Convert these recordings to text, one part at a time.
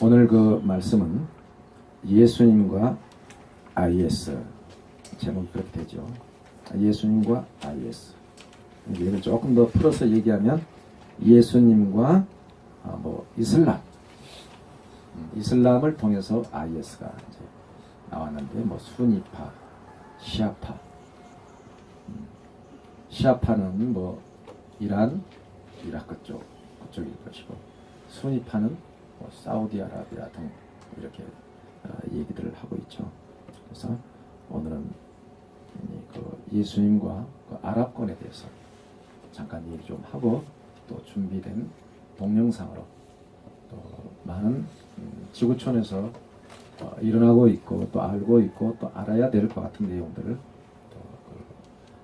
오늘 그 말씀은 예수님과 IS, 제목이 그렇게 되죠. 예수님과 IS. 이걸 조금 더 풀어서 얘기하면 예수님과 이슬람을 통해서 IS가 이제 나왔는데, 수니파, 시아파. 시아파는 이란, 이라크 그쪽일 것이고, 수니파는 사우디아라비아 등 이렇게 얘기들을 하고 있죠. 그래서 오늘은 그 예수님과 그 아랍권에 대해서 잠깐 얘기 좀 하고, 또 준비된 동영상으로 또 많은 지구촌에서 일어나고 있고 또 알고 있고 또 알아야 될 것 같은 내용들을 또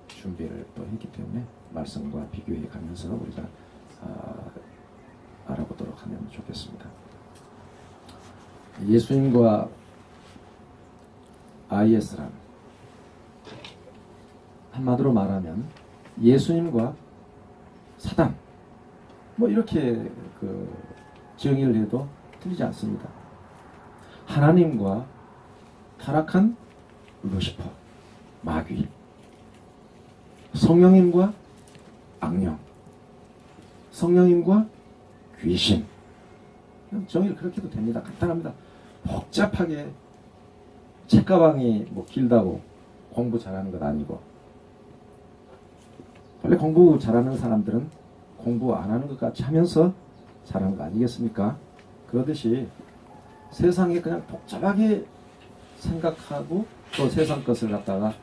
준비를 또 했기 때문에 말씀과 비교해 가면서 우리가 알아보도록 하면 좋겠습니다. 예수님과 IS란 한마디로 말하면 예수님과 사단, 이렇게 정의를 해도 틀리지 않습니다. 하나님과 타락한 루시퍼, 마귀, 성령님과 악령, 성령님과 귀신. 정의를 그렇게 해도 됩니다. 간단합니다. 복잡하게 책가방이 길다고 공부 잘하는 건 아니고, 원래 공부 잘하는 사람들은 공부 안 하는 것 같이 하면서 잘하는 거 아니겠습니까? 그러듯이 세상에 그냥 복잡하게 생각하고 또 세상 것을 갖다가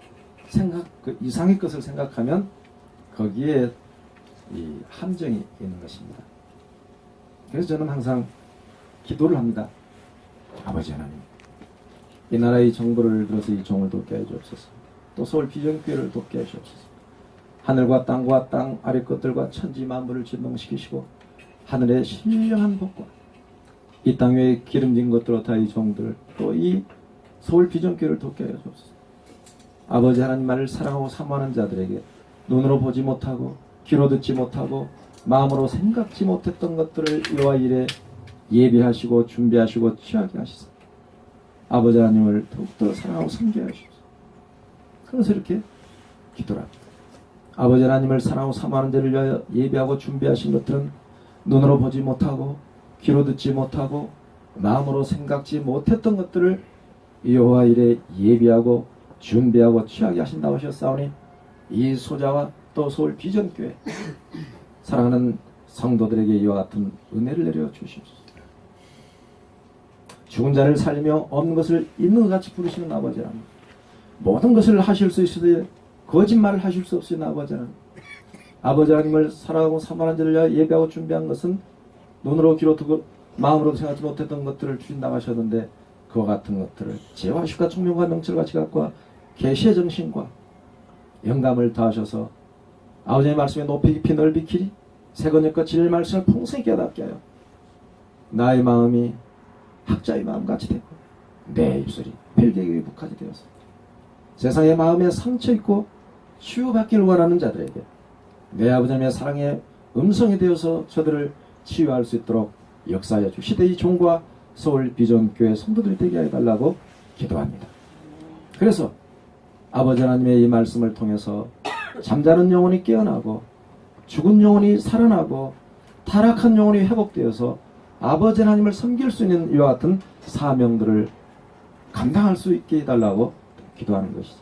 이상의 것을 생각하면 거기에 이 함정이 있는 것입니다. 그래서 저는 항상 기도를 합니다. 아버지 하나님, 이 나라의 정부를 들어서 이 종을 돕게 해주옵소서. 또 서울 비전교회를 돕게 해주옵소서. 하늘과 땅과 땅 아래 것들과 천지 만물을 진동시키시고 하늘의 신령한 복과 이 땅 위에 기름진 것들로 다 이 종들, 또 이 서울 비전교회를 돕게 하여 주옵소서. 아버지 하나님 말을 사랑하고 사모하는 자들에게 눈으로 보지 못하고 귀로 듣지 못하고 마음으로 생각지 못했던 것들을 여호와 일에 예비하시고 준비하시고 취하게 하시소. 아버지 하나님을 더욱더 사랑하고 섬겨야 하시소. 그래서 이렇게 기도를 합니다. 아버지 하나님을 사랑하고 사모하는 자를 위하여 예비하고 준비하신 것들은 눈으로 보지 못하고 귀로 듣지 못하고 마음으로 생각지 못했던 것들을 여호와 일에 예비하고 준비하고 취하게 하신다고 하셨사오니, 이 소자와 또 서울 비전교회 사랑하는 성도들에게 이와 같은 은혜를 내려 주시옵소서. 죽은 자를 살리며 없는 것을 있는 것 같이 부르시는 아버지 하나님, 모든 것을 하실 수 있으되 거짓말을 하실 수 없으신 아버지 하나님, 아버지 하나님을 사랑하고 사모하는 자를 위하여 예배하고 준비한 것은 눈으로 귀로 듣고 마음으로 생각하지 못했던 것들을 주신다고 하셨는데, 그와 같은 것들을 지혜와 총명과 명철과 지각과 계시의 정신과 영감을 다하셔서 아버지의 말씀에 높이 깊이 넓이 길이 세건역과 진리의 말씀을 풍성히 깨닫게 하여 나의 마음이 학자의 마음같이 되고 내 입술이 필개의 북까지 되어서 세상의 마음에 상처 있고 치유받기를 원하는 자들에게 내 아버지 하나님의 사랑의 음성이 되어서 저들을 치유할 수 있도록 역사하여 주시되 이 종과 서울 비전교회 성도들이 되게 해달라고 기도합니다. 그래서 아버지 하나님의 이 말씀을 통해서 잠자는 영혼이 깨어나고 죽은 영혼이 살아나고 타락한 영혼이 회복되어서 아버지 하나님을 섬길 수 있는 이와 같은 사명들을 감당할 수 있게 해달라고 기도하는 것이죠.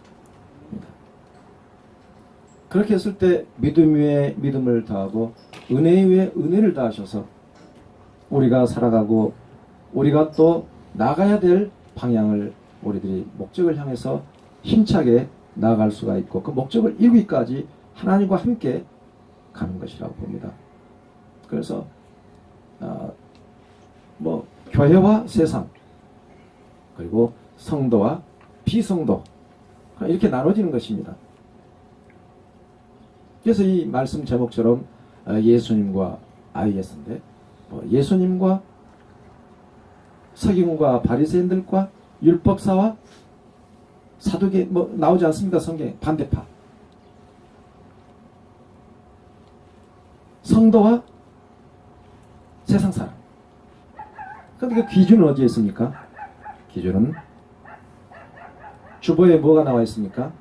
그렇게 했을 때 믿음 위에 믿음을 다하고 은혜 위에 은혜를 다하셔서 우리가 살아가고 우리가 또 나가야 될 방향을 우리들이 목적을 향해서 힘차게 나아갈 수가 있고 그 목적을 이루기까지 하나님과 함께 가는 것이라고 봅니다. 그래서 교회와 세상 그리고 성도와 비성도 이렇게 나눠지는 것입니다. 그래서 이 말씀 제목처럼 예수님과 IS인데 예수님과 서기관과 바리새인들과 율법사와 사두개 나오지 않습니까? 성경에 반대파. 성도와 세상 사람. 그런데 그 기준은 어디에 있습니까? 기준은 주보에 뭐가 나와 있습니까?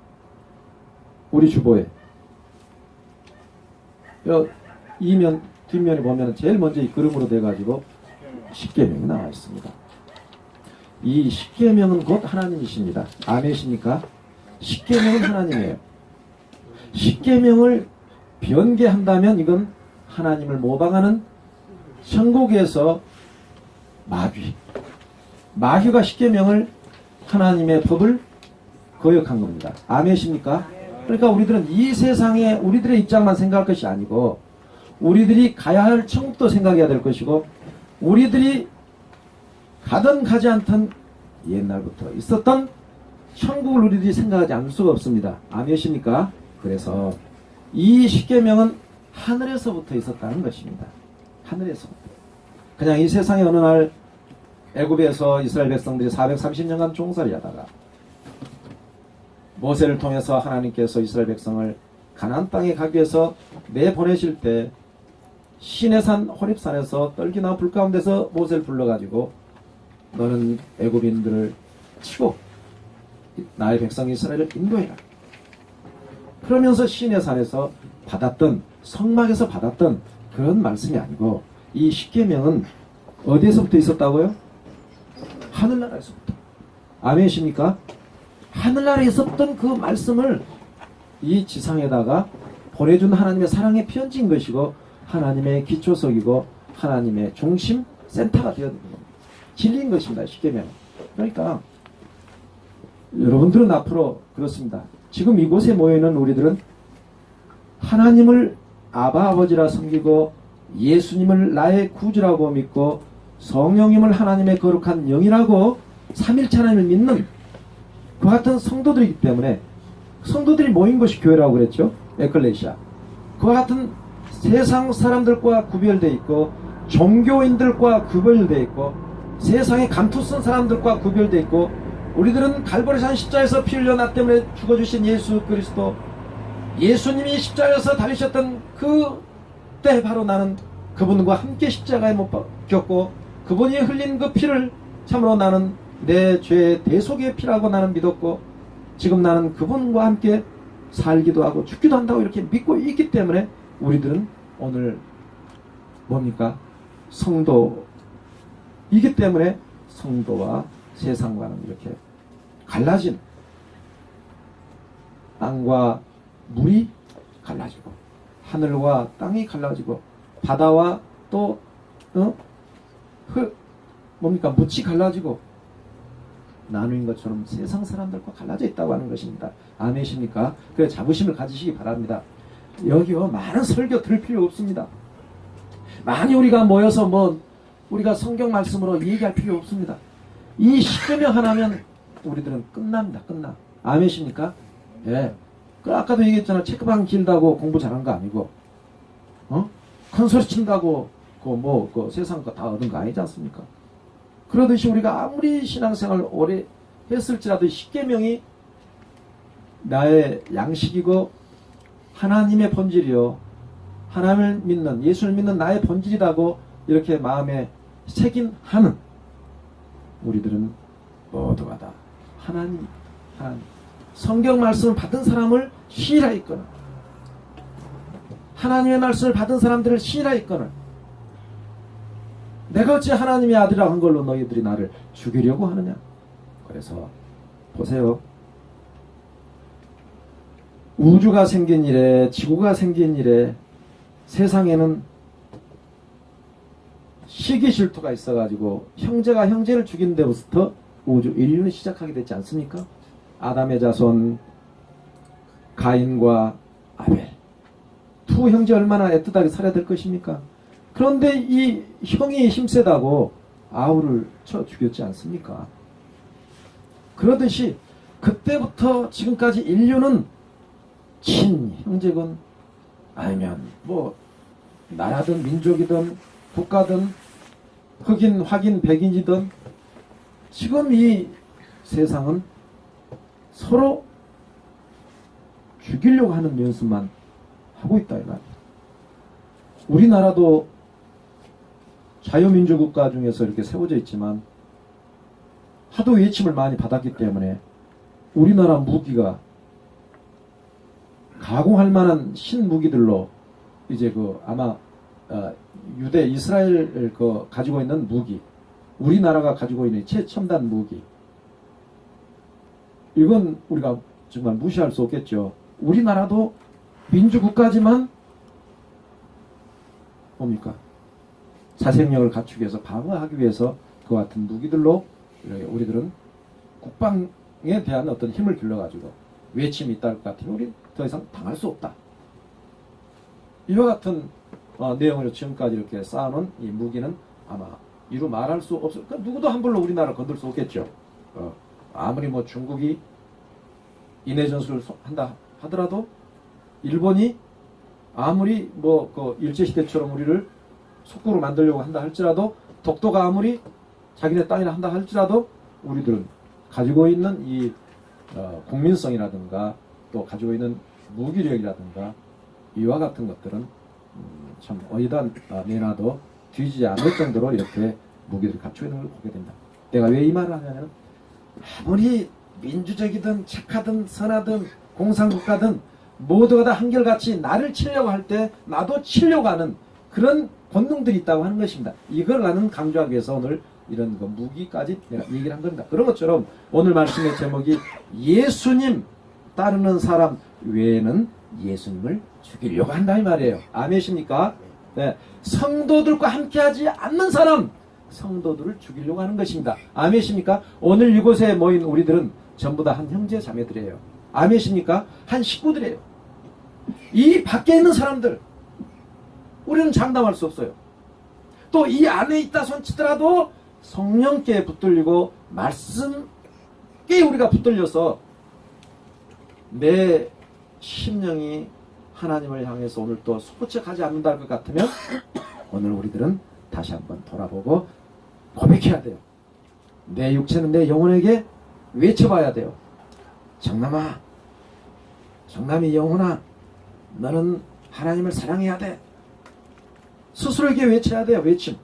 우리 주보에 이면 뒷면에 보면 제일 먼저 이 그림으로 돼가지고 십계명이 나와 있습니다. 이 십계명은 곧 하나님이십니다. 아멘이십니까? 십계명은 하나님이에요. 십계명을 변개한다면 이건 하나님을 모방하는 천국에서 마귀가 십계명을 하나님의 법을 거역한 겁니다. 아멘이십니까? 그러니까 우리들은 이 세상에 우리들의 입장만 생각할 것이 아니고 우리들이 가야 할 천국도 생각해야 될 것이고 우리들이 가든 가지 않든 옛날부터 있었던 천국을 우리들이 생각하지 않을 수가 없습니다. 아멘이십니까? 그래서 이 십계명은 하늘에서부터 있었다는 것입니다. 하늘에서부터. 그냥 이 세상에 어느 날 애굽에서 이스라엘 백성들이 430년간 종살이 하다가 모세를 통해서 하나님께서 이스라엘 백성을 가나안 땅에 가기 위해서 내보내실 때 시내산 호렙산에서 떨기나 불 가운데서 모세를 불러가지고 너는 애굽인들을 치고 나의 백성 이스라엘을 인도해라. 그러면서 시내산에서 받았던 성막에서 받았던 그런 말씀이 아니고 이 십계명은 어디에서부터 있었다고요? 하늘나라에서부터. 아멘이십니까? 하늘나라에 있었던 그 말씀을 이 지상에다가 보내준 하나님의 사랑의 편지인 것이고 하나님의 기초석이고 하나님의 중심 센터가 되어야 됩니다. 진리인 것입니다. 십계명. 그러니까 여러분들은 앞으로 그렇습니다. 지금 이곳에 모여있는 우리들은 하나님을 아바 아버지라 섬기고 예수님을 나의 구주라고 믿고 성령님을 하나님의 거룩한 영이라고 삼일체 하나님을 믿는 그 같은 성도들이기 때문에 성도들이 모인 것이 교회라고 그랬죠. 에클레시아. 그와 같은 세상 사람들과 구별되어 있고 종교인들과 구별되어 있고 세상에 감투 쓴 사람들과 구별되어 있고 우리들은 갈보리산 십자에서 피 흘려 나 때문에 죽어주신 예수 그리스도 예수님이 십자에서 달리셨던 그때 바로 나는 그분과 함께 십자가에 못 박혔고 그분이 흘린 그 피를 참으로 나는 내 죄의 대속의 피라고 나는 믿었고 지금 나는 그분과 함께 살기도 하고 죽기도 한다고 이렇게 믿고 있기 때문에 우리들은 오늘 뭡니까? 성도이기 때문에 성도와 세상과는 이렇게 갈라진 땅과 물이 갈라지고 하늘과 땅이 갈라지고 바다와 또 뭡니까? 묻이 갈라지고 나누인 것처럼 세상 사람들과 갈라져 있다고 하는 것입니다. 아멘이십니까? 그래서 자부심을 가지시기 바랍니다. 여기요 많은 설교 들을 필요 없습니다. 많이 우리가 모여서 우리가 성경 말씀으로 얘기할 필요 없습니다. 이 십계명 하나면 우리들은 끝납니다. 끝나. 아멘이십니까? 예. 그 아까도 얘기했잖아. 체크방 길다고 공부 잘한 거 아니고 큰 소리 친다고 그 세상 거 다 얻은 거 아니지 않습니까? 그러듯이 우리가 아무리 신앙생활 오래 했을지라도 십계명이 나의 양식이고 하나님의 본질이요 하나님을 믿는 예수를 믿는 나의 본질이라고 이렇게 마음에 새김하는 우리들은 모두가 다 하나님 성경 말씀을 받은 사람을 시인하였거늘 하나님의 말씀을 받은 사람들을 시인하였거늘 내가 어찌 하나님의 아들이라고 한 걸로 너희들이 나를 죽이려고 하느냐. 그래서 보세요. 우주가 생긴 이래 지구가 생긴 이래 세상에는 시기 질투가 있어가지고 형제가 형제를 죽이는 데부터 우주 인류는 시작하게 됐지 않습니까? 아담의 자손 가인과 아벨 두 형제 얼마나 애틋하게 살아야 될 것입니까? 그런데 이 형이 힘세다고 아우를 쳐 죽였지 않습니까? 그러듯이 그때부터 지금까지 인류는 친형제건 아니면 나라든 민족이든 국가든 흑인 확인 백인이든 지금 이 세상은 서로 죽이려고 하는 연습만 하고 있다 이 말이에요. 우리나라도 자유민주국가 중에서 이렇게 세워져 있지만 하도 외침을 많이 받았기 때문에 우리나라 무기가 가공할 만한 신무기들로 이제 그 아마 유대 이스라엘 그 가지고 있는 무기, 우리나라가 가지고 있는 최첨단 무기, 이건 우리가 정말 무시할 수 없겠죠. 우리나라도 민주국가지만 뭡니까? 자생력을 갖추기 위해서, 방어하기 위해서 그와 같은 무기들로 우리들은 국방에 대한 어떤 힘을 길러가지고 외침이 있다 할 것 같으면 우리 더 이상 당할 수 없다. 이와 같은 내용으로 지금까지 이렇게 쌓아놓은 이 무기는 아마 이루 말할 수 없을, 그러니까 누구도 함부로 우리나라를 건들 수 없겠죠. 아무리 뭐 중국이 인해 전술을 한다 하더라도, 일본이 아무리 뭐 그 일제시대처럼 우리를 속국으로 만들려고 한다 할지라도, 독도가 아무리 자기네 땅이라 한다 할지라도, 우리들은 가지고 있는 이 국민성이라든가 또 가지고 있는 무기력이라든가 이와 같은 것들은 참 어디다 내놔도 뒤지지 않을 정도로 이렇게 무기들을 갖추고 있는 걸 보게 됩니다. 내가 왜 이 말을 하냐면, 아무리 민주적이든 착하든 선하든 공산국가든 모두가 다 한결같이 나를 치려고 할 때 나도 치려고 하는 그런 본능들이 있다고 하는 것입니다. 이걸 나는 강조하기 위해서 오늘 이런 그 무기까지 내가 얘기를 한 겁니다. 그런 것처럼 오늘 말씀의 제목이 예수님 따르는 사람 외에는 예수님을 죽이려고 한다 이 말이에요. 아멘이십니까? 네. 성도들과 함께하지 않는 사람, 성도들을 죽이려고 하는 것입니다. 아멘이십니까? 오늘 이곳에 모인 우리들은 전부 다 한 형제 자매들이에요. 아멘이십니까? 한 식구들이에요. 이 밖에 있는 사람들, 우리는 장담할 수 없어요. 또 이 안에 있다 손치더라도 성령께 붙들리고 말씀께 우리가 붙들려서 내 심령이 하나님을 향해서 오늘 또 소책하지 않는다 할 것 같으면 오늘 우리들은 다시 한번 돌아보고 고백해야 돼요. 내 육체는 내 영혼에게 외쳐봐야 돼요. 정남아, 정남이 영혼아, 너는 하나님을 사랑해야 돼. 스스로에게 외쳐야 돼요. 외침.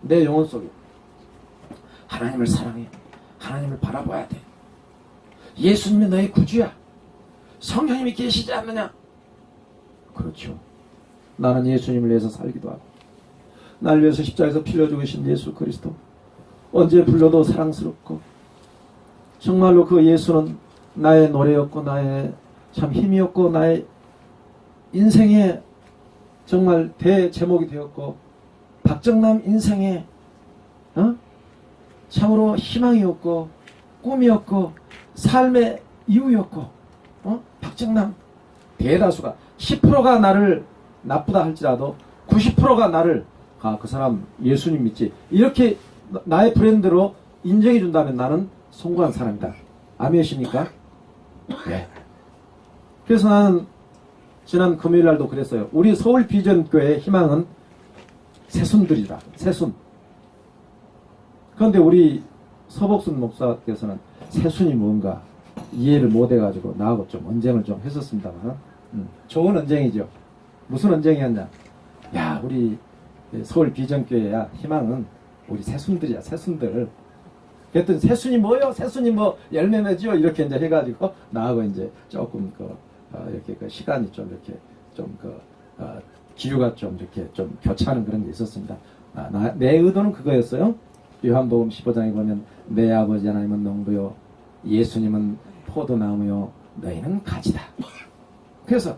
내 영혼 속에 하나님을 사랑해. 하나님을 바라봐야 돼. 예수님이 너의 구주야. 성령님이 계시지 않느냐? 그렇죠. 나는 예수님을 위해서 살기도 하고, 날 위해서 십자가에서 피 흘려 죽으신 예수 그리스도, 언제 불러도 사랑스럽고, 정말로 그 예수는 나의 노래였고, 나의 참 힘이었고, 나의 인생의 정말 대제목이 되었고, 박정남 인생의 참으로 희망이었고, 꿈이었고, 삶의 이유였고, 박정남 대다수가 10%가 나를 나쁘다 할지라도 90%가 나를 그 사람 예수님 믿지, 이렇게 나의 브랜드로 인정해 준다면 나는 성공한 사람이다. 아멘이십니까? 네. 그래서 나는 지난 금요일 날도 그랬어요. 우리 서울 비전교회의 희망은 새순들이다. 새순. 그런데 우리 서복순 목사께서는 새순이 뭔가 이해를 못해가지고 나하고 좀 언쟁을 좀 했었습니다만, 좋은 언쟁이죠. 무슨 언쟁이었냐? 야, 우리 서울 비전교회야 희망은 우리 새순들이야, 새순들. 그랬더니 새순이 뭐요? 새순이 뭐 열매 맺지요? 이렇게 이제 해가지고 나하고 이제 조금 이렇게 그 시간이 좀 이렇게 좀 기류가 좀 이렇게 좀 교차하는 그런 게 있었습니다. 내 의도는 그거였어요. 요한복음 15장에 보면 내 아버지 하나님은 농부요, 예수님은 포도나무요, 너희는 가지다. 그래서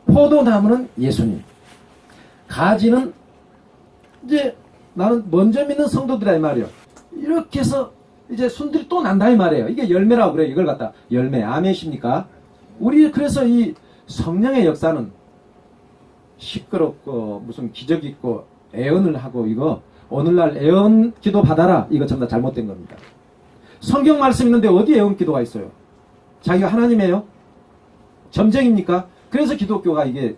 포도나무는 예수님, 가지는 이제 나는 먼저 믿는 성도들이라 이 말이에요. 이렇게 해서 이제 순들이 또 난다 이 말이에요. 이게 열매라고 그래요. 이걸 갖다 열매. 아멘이십니까? 우리 그래서 이 성령의 역사는 시끄럽고 무슨 기적 있고 애언을 하고, 이거 오늘날 애언 기도 받아라, 이거 전부 다 잘못된 겁니다. 성경 말씀 있는데 어디 애언 기도가 있어요? 자기가 하나님이에요? 점쟁입니까? 그래서 기독교가 이게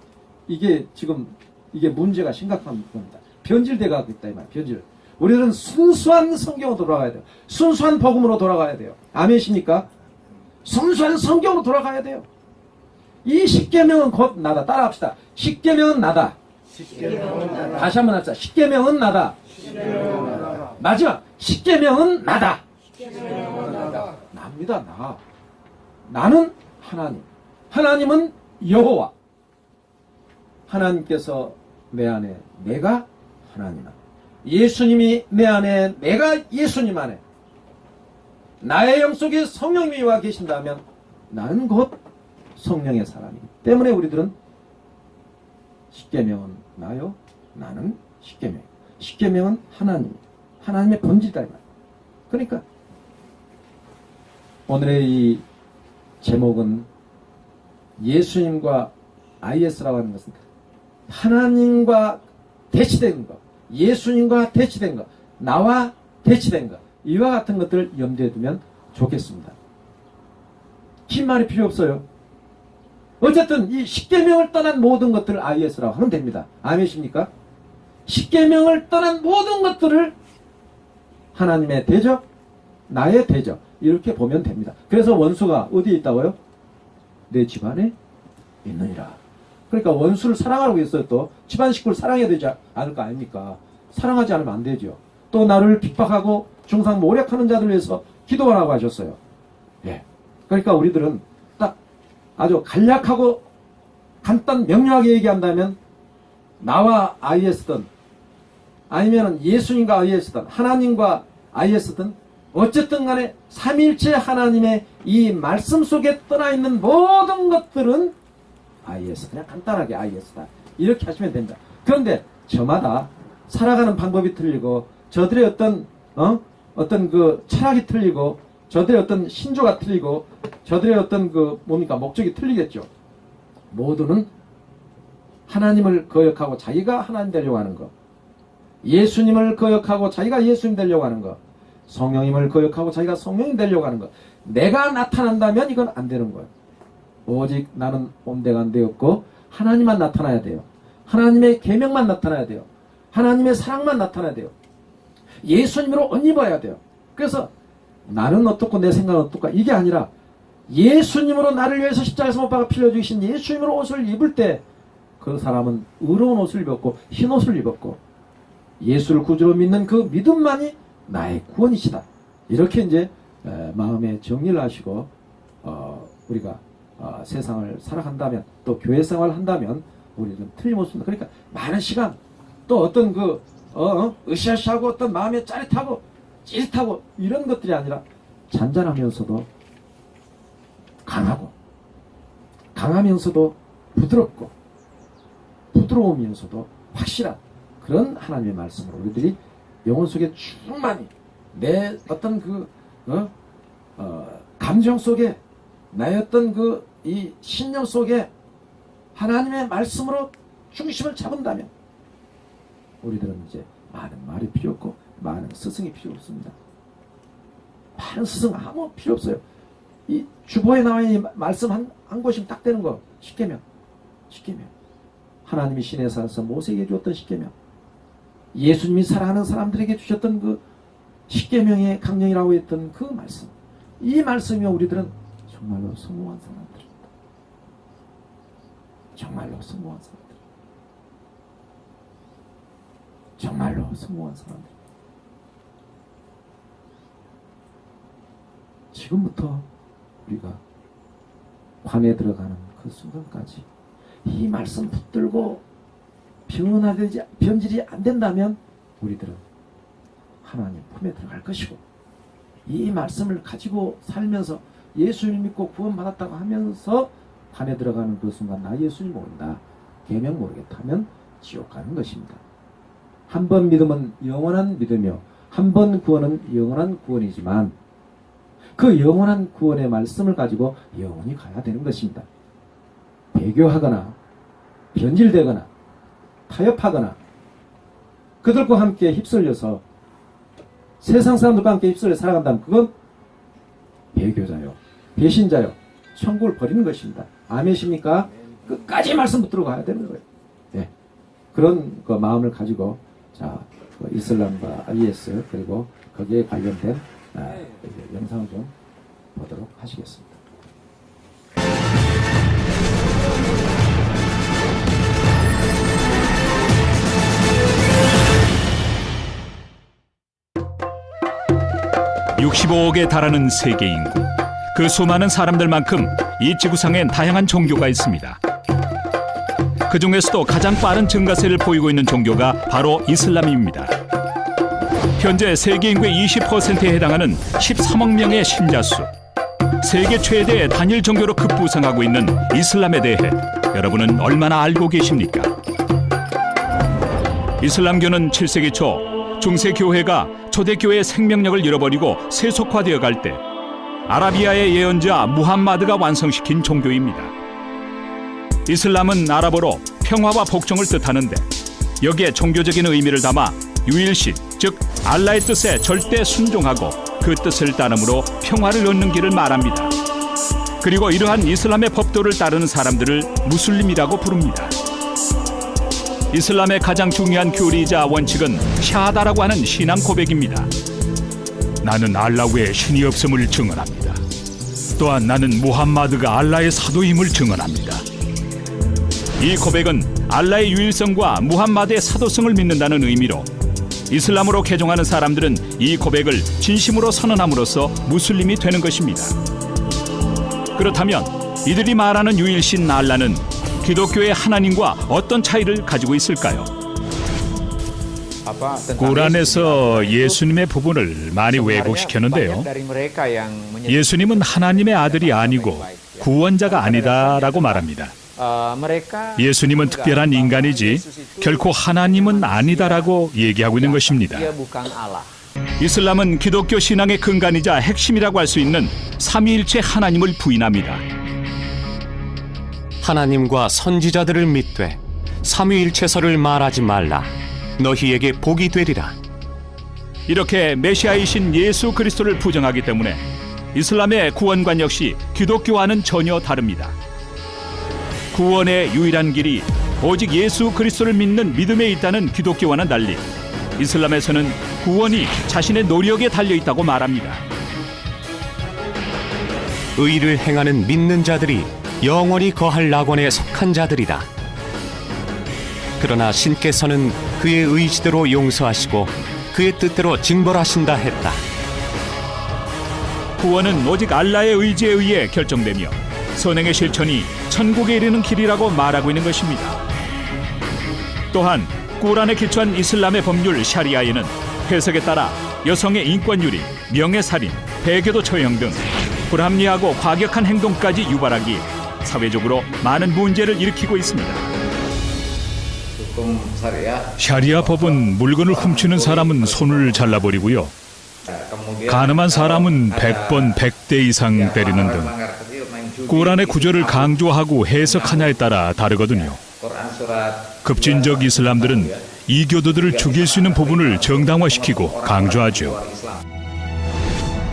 지금 이게 문제가 심각한 겁니다. 변질돼 가고 있다 이 말. 변질. 우리들은 순수한 성경으로 돌아가야 돼요. 순수한 복음으로 돌아가야 돼요. 아멘이십니까? 순수한 성경으로 돌아가야 돼요. 이 십계명은 곧 나다. 따라합시다. 십계명은 나다. 다시 한번 합시다. 십계명은 나다. 마지막 십계명은 나다. 납니다. 나. 나는 하나님. 하나님은 여호와. 하나님께서 내 안에, 내가 하나님 안에. 예수님이 내 안에, 내가 예수님 안에. 나의 영 속에 성령님이 와 계신다면 나는 곧 성령의 사람이기 때문에 우리들은 십계명은 나요, 나는 십계명. 십계명은 하나님의 본질이다 이 말. 그러니까 오늘의 이 제목은 예수님과 IS라고 하는 것은 하나님과 대치된 것, 예수님과 대치된 것, 나와 대치된 것, 이와 같은 것들을 염두에 두면 좋겠습니다. 긴 말이 필요 없어요. 어쨌든 이 십계명을 떠난 모든 것들을 IS라고 하면 됩니다. 아멘이십니까? 십계명을 떠난 모든 것들을 하나님의 대적, 나의 대적, 이렇게 보면 됩니다. 그래서 원수가 어디에 있다고요? 내 집안에 있느니라. 그러니까 원수를 사랑하라고 했어요. 또 집안 식구를 사랑해야 되지 않을 거 아닙니까? 사랑하지 않으면 안 되죠. 또 나를 핍박하고 중상 모략하는 자들을 위해서 기도하라고 하셨어요. 예. 그러니까 우리들은 딱 아주 간략하고 간단 명료하게 얘기한다면 나와 IS든 아니면 예수님과 IS든 하나님과 IS든 어쨌든 간에 삼위일체 하나님의 이 말씀 속에 떠나있는 모든 것들은 IS, 그냥 간단하게 IS다. 이렇게 하시면 됩니다. 그런데 저마다 살아가는 방법이 틀리고 저들의 어떤 그 철학이 틀리고 저들의 어떤 신조가 틀리고 저들의 어떤 그 목적이 틀리겠죠. 모두는 하나님을 거역하고 자기가 하나님 되려고 하는 것, 예수님을 거역하고 자기가 예수님 되려고 하는 것, 성령님을 거역하고 자기가 성령이 되려고 하는 것, 내가 나타난다면 이건 안 되는 거예요. 오직 나는 온데가 안 되었고 하나님만 나타나야 돼요. 하나님의 계명만 나타나야 돼요. 하나님의 사랑만 나타나야 돼요. 예수님으로 옷 입어야 돼요. 그래서 나는 어떻고 내 생각은 어떻고 이게 아니라 예수님으로 나를 위해서 십자가에서 못 박아 피 흘려 주신 예수님으로 옷을 입을 때 그 사람은 의로운 옷을 입었고 흰 옷을 입었고 예수를 구주로 믿는 그 믿음만이 나의 구원이시다. 이렇게 이제 마음의 정리를 하시고 우리가 세상을 살아간다면 또 교회 생활을 한다면 우리는 틀림없습니다. 그러니까 많은 시간 또 어떤 그 으쌰으쌰하고 어떤 마음에 짜릿하고 찌릿하고 이런 것들이 아니라 잔잔하면서도 강하면서도 부드럽고 부드러우면서도 확실한 그런 하나님의 말씀으로 우리들이 영혼 속에 충만히 내 어떤 그 감정 속에 나의 어떤 그 이 신념 속에 하나님의 말씀으로 중심을 잡은다면 우리들은 이제 많은 말이 필요 없고 많은 스승이 필요 없습니다. 많은 스승 아무 필요 없어요. 이 주보에 나와 있는 말씀 한 곳이면 딱 되는 거. 십계명. 하나님이 신의 산에서 모세에게 주었던 십계명. 예수님이 사랑하는 사람들에게 주셨던 그 십계명의 강령이라고 했던 그 말씀. 이 말씀이면 우리들은 정말로 성공한 사람들입니다. 정말로 성공한 사람들. 정말로 성공한 사람들. 지금부터 우리가 관에 들어가는 그 순간까지 이 말씀 붙들고 변질이 안 된다면 우리들은 하나님 품에 들어갈 것이고 이 말씀을 가지고 살면서 예수님 믿고 구원받았다고 하면서 관에 들어가는 그 순간 나 예수님 모른다, 계명 모르겠다 하면 지옥 가는 것입니다. 한 번 믿음은 영원한 믿음이요 한 번 구원은 영원한 구원이지만 그 영원한 구원의 말씀을 가지고 영원히 가야 되는 것입니다. 배교하거나 변질되거나 타협하거나 그들과 함께 휩쓸려서 세상 사람들과 함께 휩쓸려 살아간다면 그건 배교자요 배신자요 천국을 버리는 것입니다. 아멘이십니까? 끝까지 말씀 붙들어 가야 되는 거예요. 네. 그런 그 마음을 가지고 자 그 이슬람과 IS 그리고 거기에 관련된 영상을 좀 보도록 하시겠습니다. 65억에 달하는 세계 인구. 그 수많은 사람들만큼 이 지구상엔 다양한 종교가 있습니다. 그 중에서도 가장 빠른 증가세를 보이고 있는 종교가 바로 이슬람입니다. 현재 세계 인구의 20%에 해당하는 13억 명의 신자 수. 세계 최대의 단일 종교로 급부상하고 있는 이슬람에 대해 여러분은 얼마나 알고 계십니까? 이슬람교는 7세기 초 중세 교회가 초대교회의 생명력을 잃어버리고 세속화되어 갈 때 아라비아의 예언자 무함마드가 완성시킨 종교입니다. 이슬람은 아랍어로 평화와 복종을 뜻하는데 여기에 종교적인 의미를 담아 유일신, 즉 알라의 뜻에 절대 순종하고 그 뜻을 따름으로 평화를 얻는 길을 말합니다. 그리고 이러한 이슬람의 법도를 따르는 사람들을 무슬림이라고 부릅니다. 이슬람의 가장 중요한 교리이자 원칙은 샤하다라고 하는 신앙 고백입니다. 나는 알라 외에 신이 없음을 증언합니다. 또한 나는 무함마드가 알라의 사도임을 증언합니다. 이 고백은 알라의 유일성과 무함마드의 사도성을 믿는다는 의미로 이슬람으로 개종하는 사람들은 이 고백을 진심으로 선언함으로써 무슬림이 되는 것입니다. 그렇다면 이들이 말하는 유일신 알라는 기독교의 하나님과 어떤 차이를 가지고 있을까요? 꾸란에서 예수님의 부분을 많이 왜곡시켰는데요. 예수님은 하나님의 아들이 아니고 구원자가 아니다라고 말합니다. 예수님은 특별한 인간이지 결코 하나님은 아니다라고 얘기하고 있는 것입니다. 이슬람은 기독교 신앙의 근간이자 핵심이라고 할 수 있는 삼위일체 하나님을 부인합니다. 하나님과 선지자들을 믿되 삼위일체설을 말하지 말라. 너희에게 복이 되리라. 이렇게 메시아이신 예수 그리스도를 부정하기 때문에 이슬람의 구원관 역시 기독교와는 전혀 다릅니다. 구원의 유일한 길이 오직 예수 그리스도를 믿는 믿음에 있다는 기독교와는 달리 이슬람에서는 구원이 자신의 노력에 달려있다고 말합니다. 의를 행하는 믿는 자들이 영원히 거할 낙원에 속한 자들이다. 그러나 신께서는 그의 의지대로 용서하시고 그의 뜻대로 징벌하신다 했다. 구원은 오직 알라의 의지에 의해 결정되며 선행의 실천이 천국에 이르는 길이라고 말하고 있는 것입니다. 또한 꾸란에 기초한 이슬람의 법률 샤리아에는 해석에 따라 여성의 인권유리, 명예살인, 배교도 처형 등 불합리하고 과격한 행동까지 유발하기 사회적으로 많은 문제를 일으키고 있습니다. 샤리아 법은 물건을 훔치는 사람은 손을 잘라버리고요. 가늠한 사람은 100번 100대 이상 때리는 등 꾸란의 구절을 강조하고 해석하냐에 따라 다르거든요. 급진적 이슬람들은 이 교도들을 죽일 수 있는 부분을 정당화시키고 강조하죠.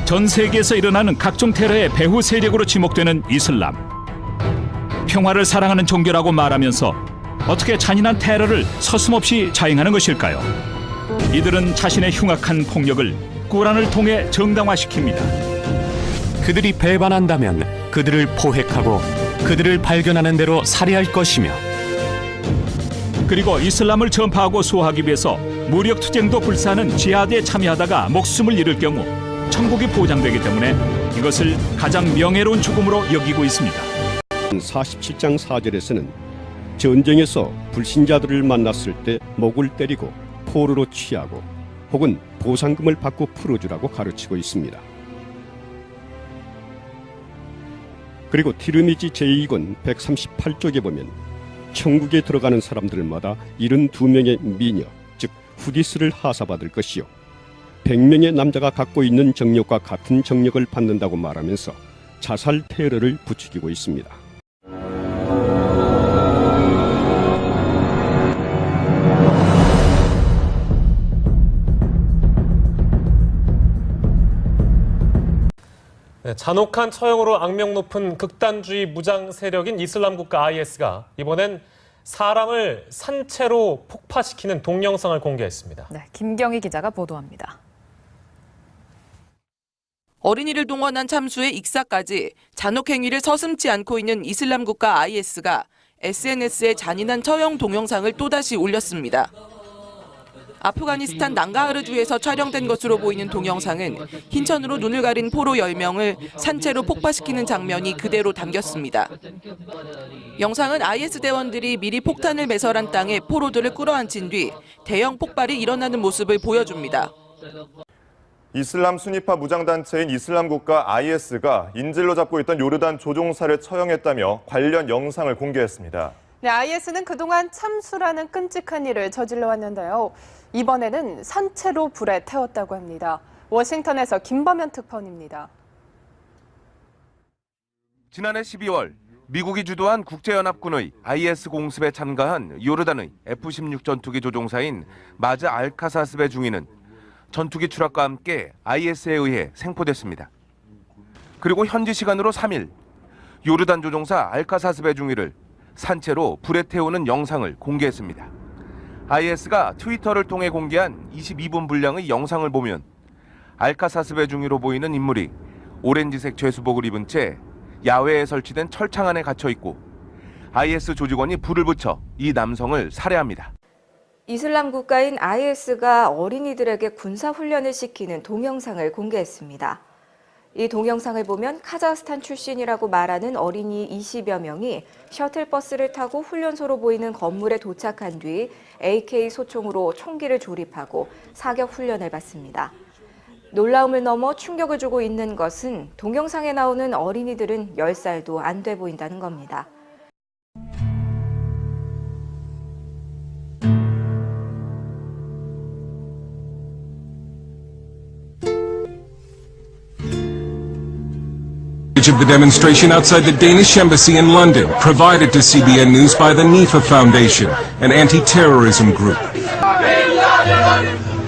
전 세계에서 일어나는 각종 테러의 배후 세력으로 지목되는 이슬람. 평화를 사랑하는 종교라고 말하면서 어떻게 잔인한 테러를 서슴없이 자행하는 것일까요? 이들은 자신의 흉악한 폭력을 꾸란을 통해 정당화시킵니다. 그들이 배반한다면 그들을 포획하고 그들을 발견하는 대로 살해할 것이며 그리고 이슬람을 전파하고 수호하기 위해서 무력투쟁도 불사하는 지하드에 참여하다가 목숨을 잃을 경우 천국이 보장되기 때문에 이것을 가장 명예로운 죽음으로 여기고 있습니다. 47장 4절에서는 전쟁에서 불신자들을 만났을 때 목을 때리고 포로로 취하고 혹은 보상금을 받고 풀어주라고 가르치고 있습니다. 그리고 티르미지 제2권 138쪽에 보면 천국에 들어가는 사람들마다 72명의 미녀, 즉 후디스를 하사받을 것이요 100명의 남자가 갖고 있는 정력과 같은 정력을 받는다고 말하면서 자살 테러를 부추기고 있습니다. 네, 잔혹한 처형으로 악명 높은 극단주의 무장 세력인 이슬람 국가 IS가 이번엔 사람을 산채로 폭파시키는 동영상을 공개했습니다. 네, 김경희 기자가 보도합니다. 어린이를 동원한 참수에 익사까지 잔혹 행위를 서슴지 않고 있는 이슬람 국가 IS가 SNS에 잔인한 처형 동영상을 또다시 올렸습니다. 아프가니스탄 낭가하르주에서 촬영된 것으로 보이는 동영상은 흰천으로 눈을 가린 포로 10명을 산채로 폭파시키는 장면이 그대로 담겼습니다. 영상은 IS 대원들이 미리 폭탄을 매설한 땅에 포로들을 끌어안힌 뒤 대형 폭발이 일어나는 모습을 보여줍니다. 이슬람 순위파 무장단체인 이슬람국가 IS가 인질로 잡고 있던 요르단 조종사를 처형했다며 관련 영상을 공개했습니다. 네, IS는 그동안 참수라는 끔찍한 일을 저질러 왔는데요. 이번에는 산채로 불에 태웠다고 합니다. 워싱턴에서 김범현 특파원입니다. 지난해 12월 미국이 주도한 국제연합군의 IS 공습에 참가한 요르단의 F-16 전투기 조종사인 마즈 알카사스베 중위는 전투기 추락과 함께 IS에 의해 생포됐습니다. 그리고 현지 시간으로 3일 요르단 조종사 알카사스베 중위를 산채로 불에 태우는 영상을 공개했습니다. IS가 트위터를 통해 공개한 22분 분량의 영상을 보면 알카사스베 중위로 보이는 인물이 오렌지색 죄수복을 입은 채 야외에 설치된 철창 안에 갇혀 있고 IS 조직원이 불을 붙여 이 남성을 살해합니다. 이슬람 국가인 IS가 어린이들에게 군사훈련을 시키는 동영상을 공개했습니다. 이 동영상을 보면 카자흐스탄 출신이라고 말하는 어린이 20여 명이 셔틀버스를 타고 훈련소로 보이는 건물에 도착한 뒤 AK 소총으로 총기를 조립하고 사격 훈련을 받습니다. 놀라움을 넘어 충격을 주고 있는 것은 동영상에 나오는 어린이들은 10살도 안 돼 보인다는 겁니다. Of the demonstration outside the Danish embassy in London, provided to CBN News by the NIFA Foundation, an anti-terrorism group.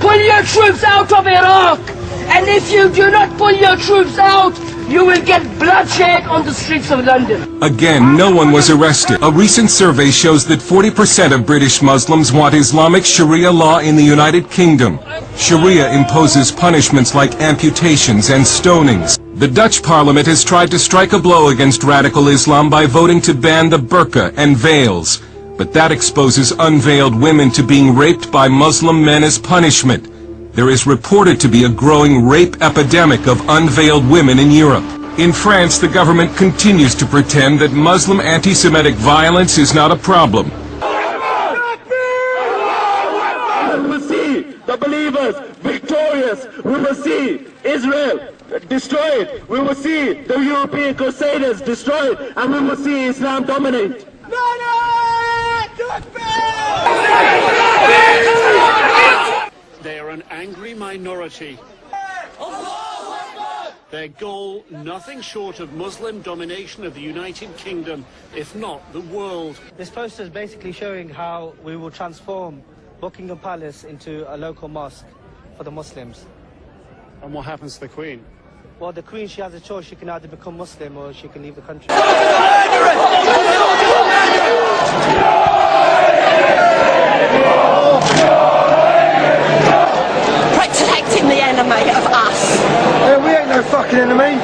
Pull your troops out of Iraq, and if you do not pull your troops out, you will get bloodshed on the streets of London. Again, no one was arrested. A recent survey shows that 40% of British Muslims want Islamic Sharia law in the United Kingdom. Sharia imposes punishments like amputations and stonings. The Dutch parliament has tried to strike a blow against radical Islam by voting to ban the burqa and veils. But that exposes unveiled women to being raped by Muslim men as punishment. There is reported to be a growing rape epidemic of unveiled women in Europe. In France, the government continues to pretend that Muslim anti-Semitic violence is not a problem. We will see the believers victorious. We will see Israel destroyed. We will see the European Crusaders destroyed. And we will see Islam dominate. They are an angry minority. Their goal, nothing short of Muslim domination of the United Kingdom, if not the world. This poster is basically showing how we will transform Buckingham Palace into a local mosque for the Muslims. And what happens to the Queen? Well, the Queen, she has a choice. She can either become Muslim or she can leave the country. Protecting the enemy of us. We ain't no fucking enemy.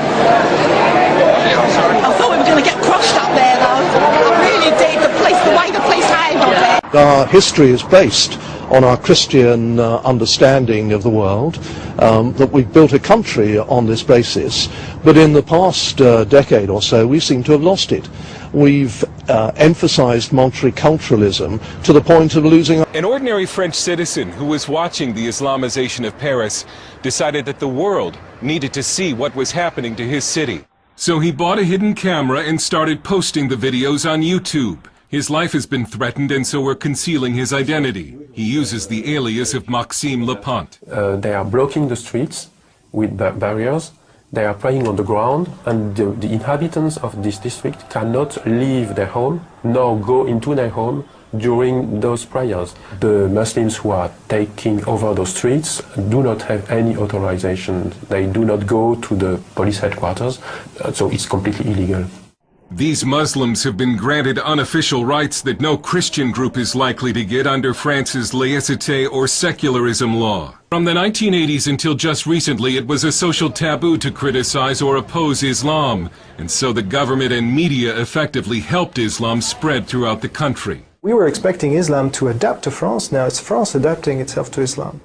I thought we were going to get crushed up there, though. I really did. The way the police handled it. Our history is based on our Christian understanding of the world, that we've built a country on this basis, but in the past decade or so we seem to have lost it. We've emphasized multiculturalism to the point of losing. An ordinary French citizen who was watching the Islamization of Paris decided that the world needed to see what was happening to his city. So he bought a hidden camera and started posting the videos on YouTube. His life has been threatened, and so we're concealing his identity. He uses the alias of Maxime Lepant. They are blocking the streets with barriers. They are praying on the ground, and the inhabitants of this district cannot leave their home nor go into their home during those prayers. The Muslims who are taking over those streets do not have any authorization. They do not go to the police headquarters, so it's completely illegal. These Muslims have been granted unofficial rights that no Christian group is likely to get under France's laïcité or secularism law. From the 1980s until just recently, it was a social taboo to criticize or oppose Islam, and so the government and media effectively helped Islam spread throughout the country. We were expecting Islam to adapt to France. Now it's France adapting itself to Islam.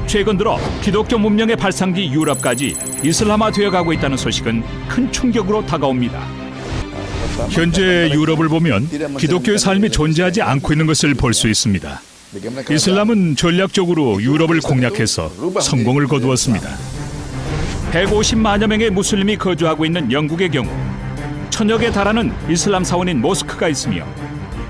최근 들어 기독교 문명의 발상지 유럽까지 이슬람화되어 가고 있다는 소식은 큰 충격으로 다가옵니다. 현재 유럽을 보면 기독교의 삶이 존재하지 않고 있는 것을 볼 수 있습니다. 이슬람은 전략적으로 유럽을 공략해서 성공을 거두었습니다. 150만여 명의 무슬림이 거주하고 있는 영국의 경우 1000여 개 달하는 이슬람 사원인 모스크가 있으며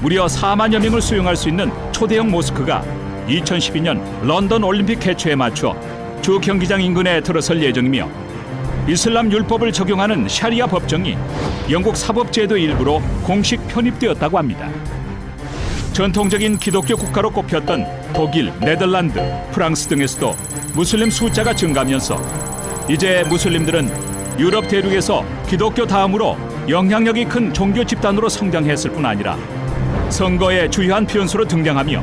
무려 4만여 명을 수용할 수 있는 초대형 모스크가 2012년 런던 올림픽 개최에 맞춰 주 경기장 인근에 들어설 예정이며 이슬람 율법을 적용하는 샤리아 법정이 영국 사법제도 일부로 공식 편입되었다고 합니다. 전통적인 기독교 국가로 꼽혔던 독일, 네덜란드, 프랑스 등에서도 무슬림 숫자가 증가하면서 이제 무슬림들은 유럽 대륙에서 기독교 다음으로 영향력이 큰 종교 집단으로 성장했을 뿐 아니라 선거의 주요한 변수로 등장하며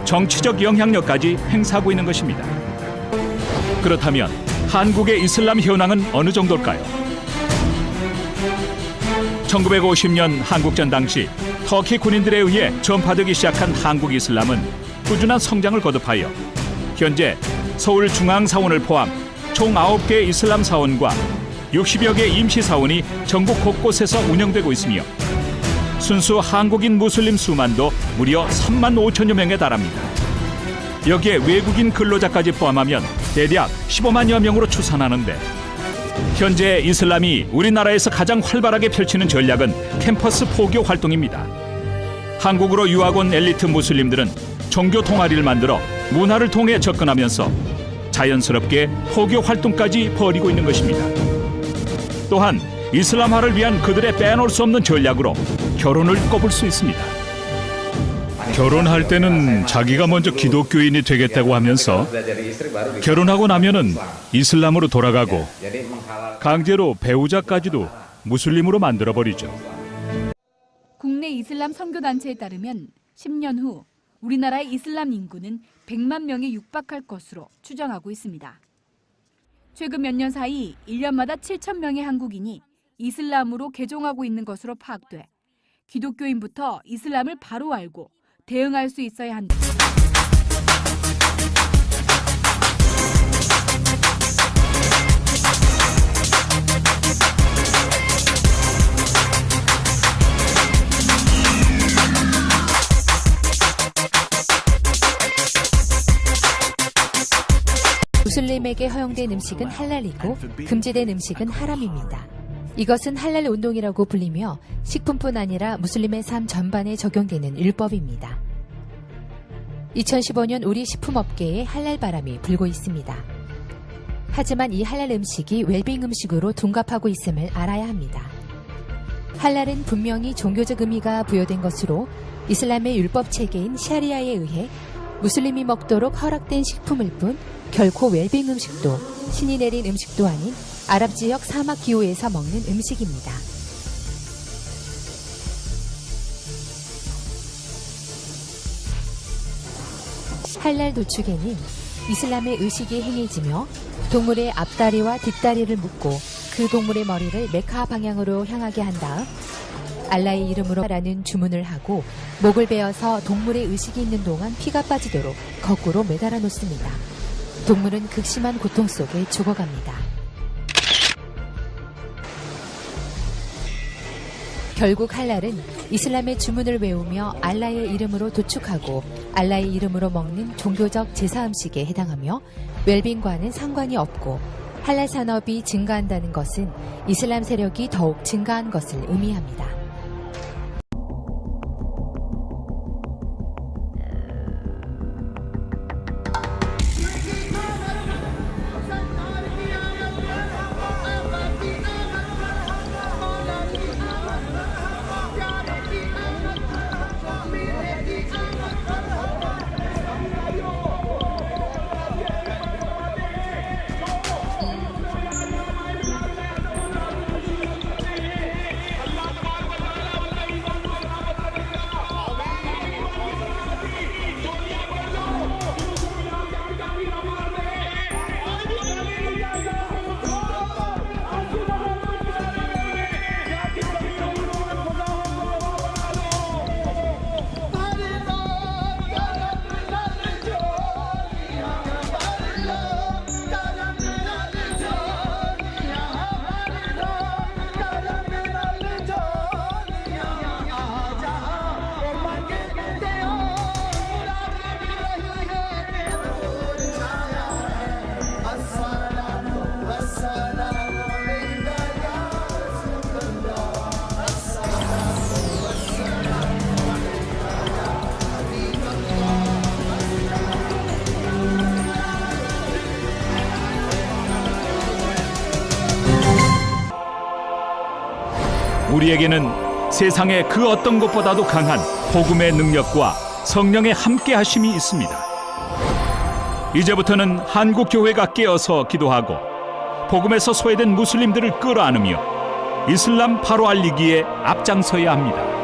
정치적 영향력까지 행사하고 있는 것입니다. 그렇다면 한국의 이슬람 현황은 어느 정도일까요? 1950년 한국전 당시 터키 군인들에 의해 전파되기 시작한 한국 이슬람은 꾸준한 성장을 거듭하여 현재 서울 중앙사원을 포함 총 9개의 이슬람 사원과 60여 개 임시 사원이 전국 곳곳에서 운영되고 있으며 순수 한국인 무슬림 수만도 무려 3만 5천여 명에 달합니다. 여기에 외국인 근로자까지 포함하면 대략 15만여 명으로 추산하는데 현재 이슬람이 우리나라에서 가장 활발하게 펼치는 전략은 캠퍼스 포교 활동입니다. 한국으로 유학 온 엘리트 무슬림들은 종교 동아리를 만들어 문화를 통해 접근하면서 자연스럽게 포교 활동까지 벌이고 있는 것입니다. 또한 이슬람화를 위한 그들의 빼놓을 수 없는 전략으로 결혼을 꼽을 수 있습니다. 결혼할 때는 자기가 먼저 기독교인이 되겠다고 하면서 결혼하고 나면은 이슬람으로 돌아가고 강제로 배우자까지도 무슬림으로 만들어버리죠. 국내 이슬람 선교단체에 따르면 10년 후 우리나라의 이슬람 인구는 100만 명에 육박할 것으로 추정하고 있습니다. 최근 몇 년 사이 1년마다 7천 명의 한국인이 이슬람으로 개종하고 있는 것으로 파악돼 기독교인부터 이슬람을 바로 알고 대응할 수 있어야 한다. 무슬림에게 허용된 음식은 할랄이고 금지된 음식은 하람입니다. 이것은 할랄 운동이라고 불리며 식품뿐 아니라 무슬림의 삶 전반에 적용되는 율법입니다. 2015년 우리 식품업계에 할랄 바람이 불고 있습니다. 하지만 이 할랄 음식이 웰빙 음식으로 둔갑하고 있음을 알아야 합니다. 할랄은 분명히 종교적 의미가 부여된 것으로 이슬람의 율법 체계인 샤리아에 의해 무슬림이 먹도록 허락된 식품일 뿐 결코 웰빙 음식도 신이 내린 음식도 아닌 아랍 지역 사막 기후에서 먹는 음식입니다. 할랄 도축에는 이슬람의 의식이 행해지며 동물의 앞다리와 뒷다리를 묶고 그 동물의 머리를 메카 방향으로 향하게 한 다음 알라의 이름으로 라는 주문을 하고 목을 베어서 동물의 의식이 있는 동안 피가 빠지도록 거꾸로 매달아 놓습니다. 동물은 극심한 고통 속에 죽어갑니다. 결국 할랄은 이슬람의 주문을 외우며 알라의 이름으로 도축하고 알라의 이름으로 먹는 종교적 제사 음식에 해당하며 웰빙과는 상관이 없고 할랄 산업이 증가한다는 것은 이슬람 세력이 더욱 증가한 것을 의미합니다. 우리에게는 세상의 그 어떤 것보다도 강한 복음의 능력과 성령의 함께하심이 있습니다. 이제부터는 한국 교회가 깨어서 기도하고 복음에서 소외된 무슬림들을 끌어안으며 이슬람 바로 알리기에 앞장서야 합니다.